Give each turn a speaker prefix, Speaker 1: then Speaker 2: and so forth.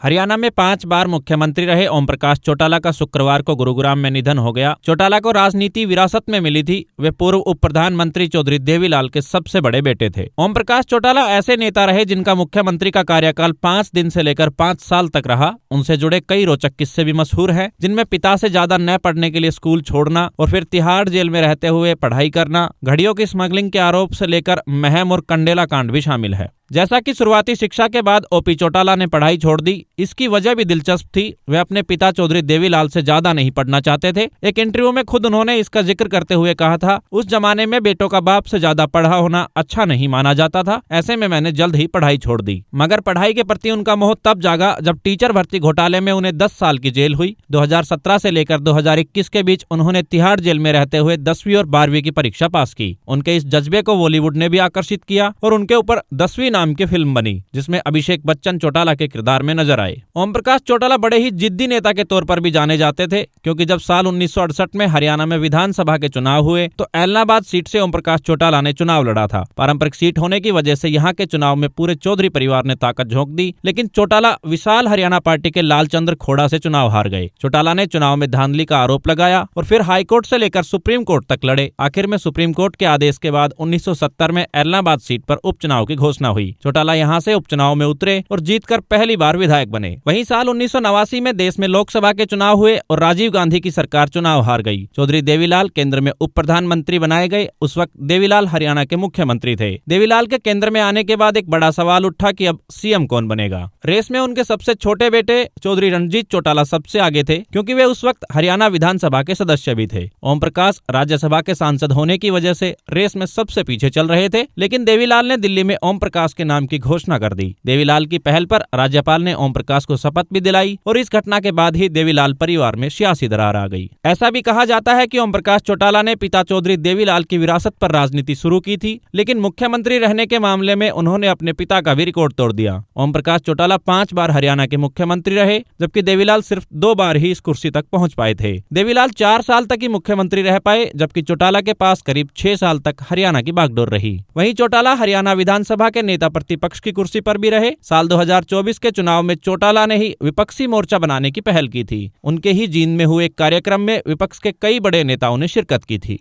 Speaker 1: हरियाणा में 5 बार मुख्यमंत्री रहे ओम प्रकाश चौटाला का शुक्रवार को गुरुग्राम में निधन हो गया। चौटाला को राजनीति विरासत में मिली थी। वे पूर्व उप प्रधानमंत्री चौधरी देवीलाल के सबसे बड़े बेटे थे। ओम प्रकाश चौटाला ऐसे नेता रहे जिनका मुख्यमंत्री का कार्यकाल 5 दिन से लेकर 5 साल तक रहा। उनसे जुड़े कई रोचक किस्से भी मशहूर हैं, जिनमें पिता से ज्यादा न पढ़ने के लिए स्कूल छोड़ना और फिर तिहाड़ जेल में रहते हुए पढ़ाई करना, घड़ियों की स्मगलिंग के आरोप से लेकर महम और कंडेला कांड भी शामिल है। जैसा कि शुरुआती शिक्षा के बाद ओपी चौटाला ने पढ़ाई छोड़ दी। इसकी वजह भी दिलचस्प थी। वे अपने पिता चौधरी देवीलाल से ज्यादा नहीं पढ़ना चाहते थे। एक इंटरव्यू में खुद उन्होंने इसका जिक्र करते हुए कहा था, उस जमाने में बेटों का बाप से ज्यादा पढ़ा होना अच्छा नहीं माना जाता था। ऐसे में मैंने जल्द ही पढ़ाई छोड़ दी। मगर पढ़ाई के प्रति उनका मोह तब जागा जब टीचर भर्ती घोटाले में उन्हें 10 साल की जेल हुई। 2017 से लेकर 2021 के बीच उन्होंने तिहाड़ जेल में रहते हुए 10वीं और 12वीं की परीक्षा पास की। उनके इस जज्बे को बॉलीवुड ने भी आकर्षित किया और उनके ऊपर 10वीं नाम की फिल्म बनी, जिसमें अभिषेक बच्चन चौटाला के किरदार में नजर आए। ओम प्रकाश चौटाला बड़े ही जिद्दी नेता के तौर पर भी जाने जाते थे, क्योंकि जब साल 1968 में हरियाणा में विधानसभा के चुनाव हुए तो एलनाबाद सीट से ओम प्रकाश चौटाला ने चुनाव लड़ा था। पारंपरिक सीट होने की वजह से यहाँ के चुनाव में पूरे चौधरी परिवार ने ताकत झोंक दी, लेकिन चौटाला विशाल हरियाणा पार्टी के लालचंद्र खोड़ा से चुनाव हार गए। चौटाला ने चुनाव में धांधली का आरोप लगाया और फिर हाईकोर्ट से लेकर सुप्रीम कोर्ट तक लड़े। आखिर में सुप्रीम कोर्ट के आदेश के बाद 1970 में एलनाबाद सीट पर उपचुनाव की घोषणा हुई। चौटाला यहाँ से उपचुनाव में उतरे और जीतकर पहली बार विधायक बने। वहीं साल 1989 में देश में लोकसभा के चुनाव हुए और राजीव गांधी की सरकार चुनाव हार गई। चौधरी देवीलाल केंद्र में उप प्रधानमंत्री बनाए गए। उस वक्त देवीलाल हरियाणा के मुख्यमंत्री थे। देवीलाल के केंद्र में आने के बाद एक बड़ा सवाल उठा कि अब सीएम कौन बनेगा। रेस में उनके सबसे छोटे बेटे चौधरी रणजीत चौटाला सबसे आगे थे, क्योंकि वे उस वक्त हरियाणा विधानसभा के सदस्य भी थे। ओम प्रकाश राज्यसभा के सांसद होने की वजह से रेस में सबसे पीछे चल रहे थे, लेकिन देवीलाल ने दिल्ली में ओम प्रकाश के नाम की घोषणा कर दी। देवीलाल की पहल पर राज्यपाल ने ओम प्रकाश को शपथ भी दिलाई और इस घटना के बाद ही देवीलाल परिवार में सियासी दरार आ गई। ऐसा भी कहा जाता है कि ओम प्रकाश चौटाला ने पिता चौधरी देवीलाल की विरासत पर राजनीति शुरू की थी, लेकिन मुख्यमंत्री रहने के मामले में उन्होंने अपने पिता का भी रिकॉर्ड तोड़ दिया। ओम प्रकाश चौटाला 5 बार हरियाणा के मुख्यमंत्री रहे, जबकि देवीलाल सिर्फ 2 बार ही इस कुर्सी तक पहुंच पाए थे। देवीलाल 4 साल तक ही मुख्यमंत्री रह पाए, जबकि चौटाला के पास करीब 6 साल तक हरियाणा की बागडोर रही। वहीं चौटाला हरियाणा विधानसभा के नेता प्रतिपक्ष की कुर्सी पर भी रहे। साल 2024 के चुनाव में चौटाला ने ही विपक्षी मोर्चा बनाने की पहल की थी। उनके ही जींद में हुए एक कार्यक्रम में विपक्ष के कई बड़े नेताओं ने शिरकत की थी।